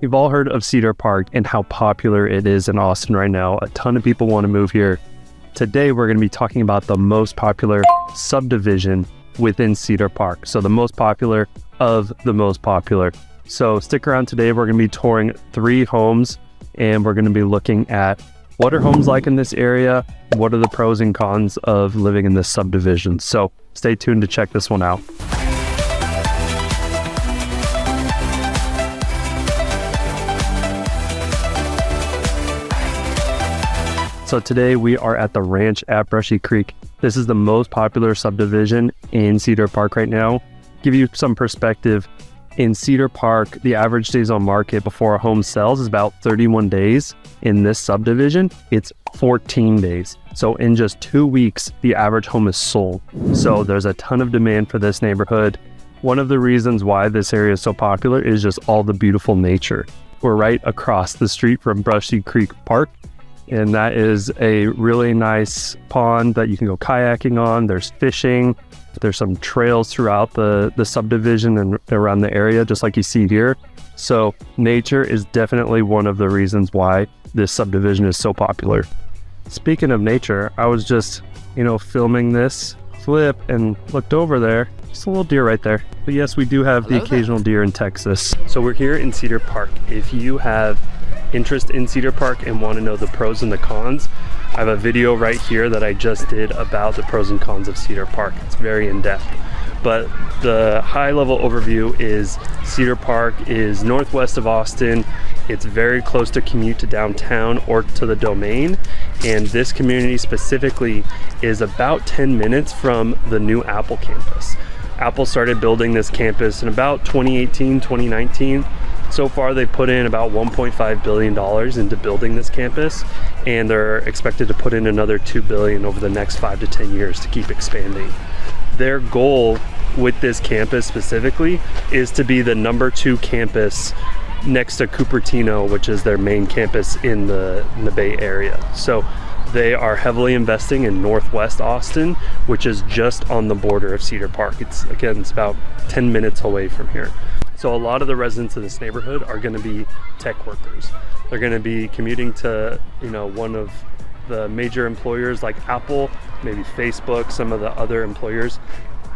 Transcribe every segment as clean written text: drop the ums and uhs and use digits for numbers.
You've all heard of Cedar Park and how popular it is in Austin right now. A ton of people want to move here. Today, we're going to be talking about the most popular subdivision within Cedar Park. So the most popular of the most popular. So stick around today. We're going to be touring 3 homes and we're going to be looking at what are homes like in this area? What are the pros and cons of living in this subdivision? So stay tuned to check this one out. So today we are at the ranch at Brushy Creek. This is the most popular subdivision in Cedar Park right now. Give you some perspective, in Cedar Park, the average days on market before a home sells is about 31 days. In this subdivision, it's 14 days. So in just 2 weeks, the average home is sold. So there's a ton of demand for this neighborhood. One of the reasons why this area is so popular is just all the beautiful nature. We're right across the street from Brushy Creek Park. And that is a really nice pond that you can go kayaking on. There's fishing. There's some trails throughout the subdivision and around the area, just like you see here. So nature is definitely one of the reasons why this subdivision is so popular. Speaking of nature, I was just, filming this clip and looked over there. Just a little deer right there. But yes, we do have the occasional deer in Texas. So we're here in Cedar Park. If you have interest in Cedar Park and want to know the pros and the cons, I have a video right here that I just did about the pros and cons of Cedar Park. It's very in-depth, but the high-level overview is Cedar Park is northwest of Austin. It's very close to commute to downtown or to the Domain, and this community specifically is about 10 minutes from the new Apple campus. Apple started building this campus in about 2018, 2019. So far, they put in about $1.5 billion into building this campus, and they're expected to put in another $2 billion over the next 5 to 10 years to keep expanding. Their goal with this campus specifically is to be the #2 campus next to Cupertino, which is their main campus in the Bay Area. So they are heavily investing in Northwest Austin, which is just on the border of Cedar Park. It's about 10 minutes away from here. So a lot of the residents of this neighborhood are going to be tech workers. They're going to be commuting to, one of the major employers like Apple, maybe Facebook, some of the other employers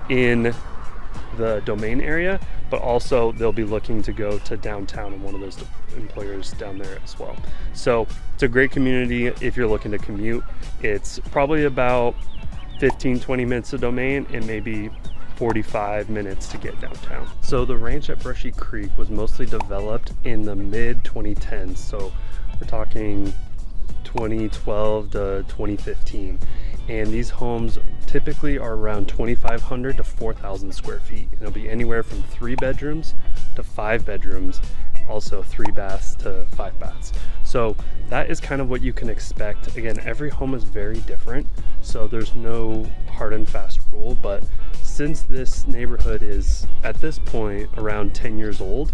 in the Domain area, but also they'll be looking to go to downtown and one of those employers down there as well. So it's a great community if you're looking to commute. It's probably about 15-20 minutes to Domain and maybe 45 minutes to get downtown. So the ranch at Brushy Creek was mostly developed in the mid 2010s. So we're talking 2012 to 2015. And these homes typically are around 2,500 to 4,000 square feet. And it'll be anywhere from 3 bedrooms to 5 bedrooms, also 3 baths to 5 baths. So that is kind of what you can expect. Again, every home is very different, so there's no hard and fast rule, but since this neighborhood is at this point around 10 years old,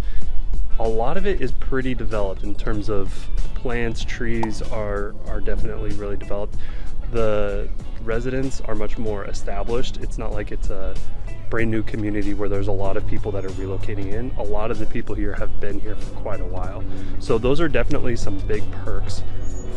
a lot of it is pretty developed in terms of plants, trees are definitely really developed. The residents are much more established. It's not like it's a brand new community where there's a lot of people that are relocating in. A lot of the people here have been here for quite a while. So those are definitely some big perks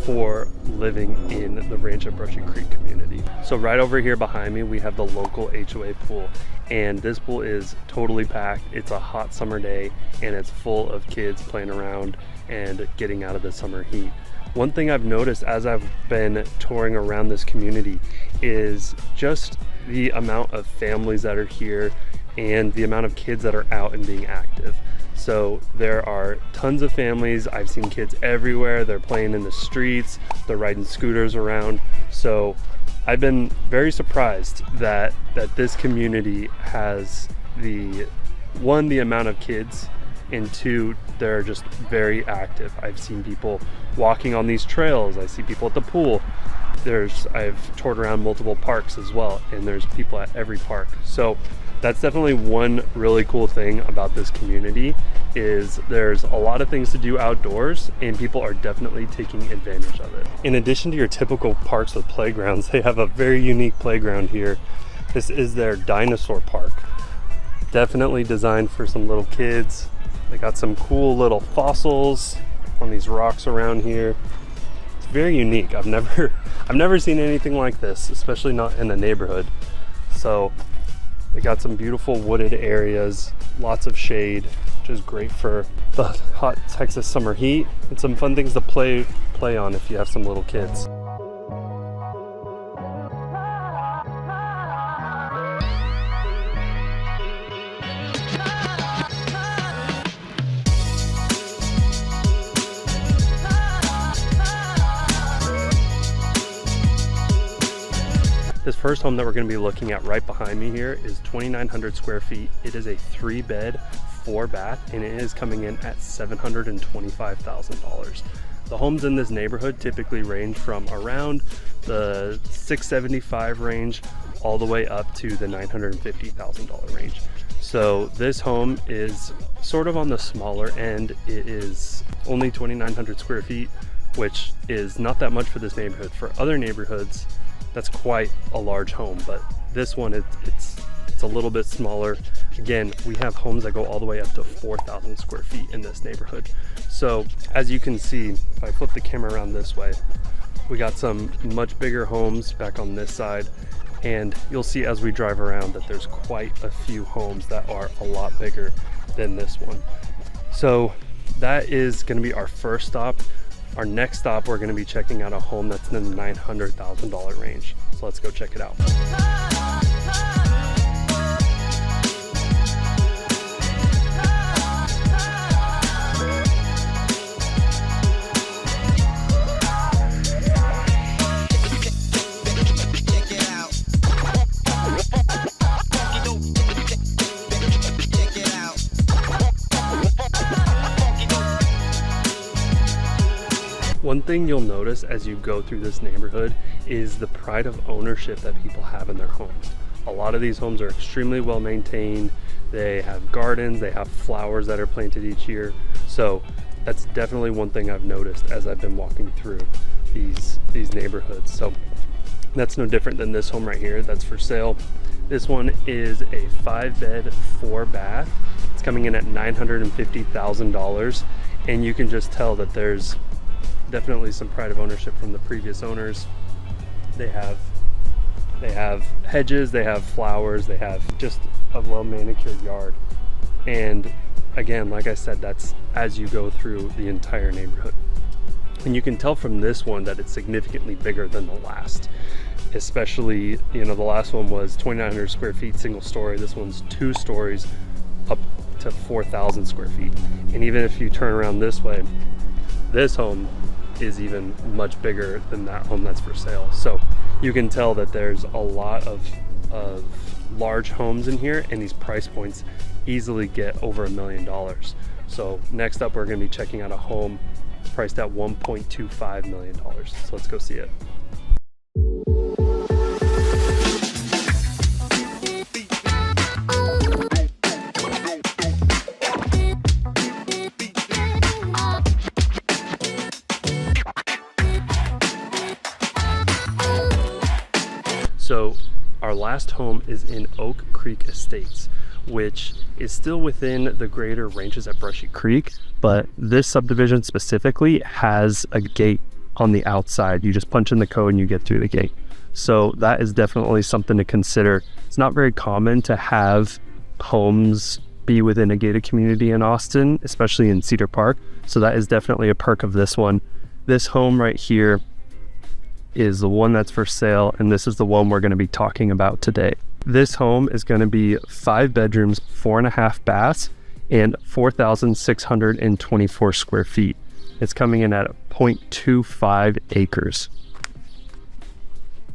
for living in the Ranch at Brushy Creek community. So right over here behind me, we have the local HOA pool, and this pool is totally packed. It's a hot summer day and it's full of kids playing around and getting out of the summer heat. One thing I've noticed as I've been touring around this community is just the amount of families that are here and the amount of kids that are out and being active. So there are tons of families. I've seen kids everywhere. They're playing in the streets, they're riding scooters around. So I've been very surprised that this community has the amount of kids, and 2, they're just very active. I've seen people walking on these trails. I see people at the pool. I've toured around multiple parks as well, and there's people at every park. So that's definitely one really cool thing about this community is there's a lot of things to do outdoors, and people are definitely taking advantage of it. In addition to your typical parks with playgrounds, they have a very unique playground here. This is their Dinosaur Park. Definitely designed for some little kids. They got some cool little fossils on these rocks around here. It's very unique. I've never seen anything like this, especially not in a neighborhood. So they got some beautiful wooded areas, lots of shade, which is great for the hot Texas summer heat, and some fun things to play on if you have some little kids. This first home that we're going to be looking at right behind me here is 2,900 square feet. It is a 3-bed, 4-bath, and it is coming in at $725,000. The homes in this neighborhood typically range from around the $675,000 range all the way up to the $950,000 range. So this home is sort of on the smaller end. It is only 2,900 square feet, which is not that much for this neighborhood. For other neighborhoods, that's quite a large home, but this one it's a little bit smaller. Again, we have homes that go all the way up to 4,000 square feet in this neighborhood. So as you can see, if I flip the camera around this way, we got some much bigger homes back on this side, and you'll see as we drive around that there's quite a few homes that are a lot bigger than this one. So that is going to be our first stop. Our next stop, we're going to be checking out a home that's in the $900,000 range. So let's go check it out. One thing you'll notice as you go through this neighborhood is the pride of ownership that people have in their homes. A lot of these homes are extremely well maintained. They have gardens, they have flowers that are planted each year. So that's definitely one thing I've noticed as I've been walking through these neighborhoods. So that's no different than this home right here that's for sale. This one is a 5-bed, 4-bath. It's coming in at $950,000, and you can just tell that there's definitely some pride of ownership from the previous owners. They have hedges, they have flowers, they have just a well manicured yard. And again, like I said, that's as you go through the entire neighborhood. And you can tell from this one that it's significantly bigger than the last. Especially, you know, the last one was 2,900 square feet, single story. This one's 2 stories up to 4,000 square feet. And even if you turn around this way, this home is even much bigger than that home that's for sale. So you can tell that there's a lot of large homes in here, and these price points easily get over $1 million. So next up, we're going to be checking out a home priced at $1.25 million. So let's go see it. So our last home is in Oak Creek Estates, which is still within the greater ranches at Brushy Creek, but this subdivision specifically has a gate on the outside. You just punch in the code and you get through the gate. So that is definitely something to consider. It's not very common to have homes be within a gated community in Austin, especially in Cedar Park. So that is definitely a perk of this one. This home right here is the one that's for sale, and this is the one we're going to be talking about today. This home is going to be 5 bedrooms, 4.5 baths, and 4,624 square feet. It's coming in at 0.25 acres.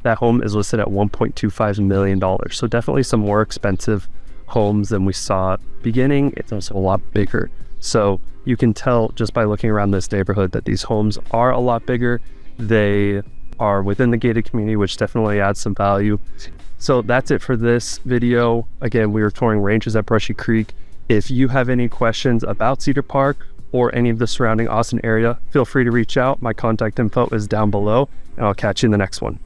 That home is listed at $1.25 million. So definitely some more expensive homes than we saw beginning. It's also a lot bigger. So you can tell just by looking around this neighborhood that these homes are a lot bigger. They are within the gated community, which definitely adds some value. So that's it for this video. Again, we were touring ranches at Brushy Creek. If you have any questions about Cedar Park or any of the surrounding Austin area, feel free to reach out. My contact info is down below, and I'll catch you in the next one.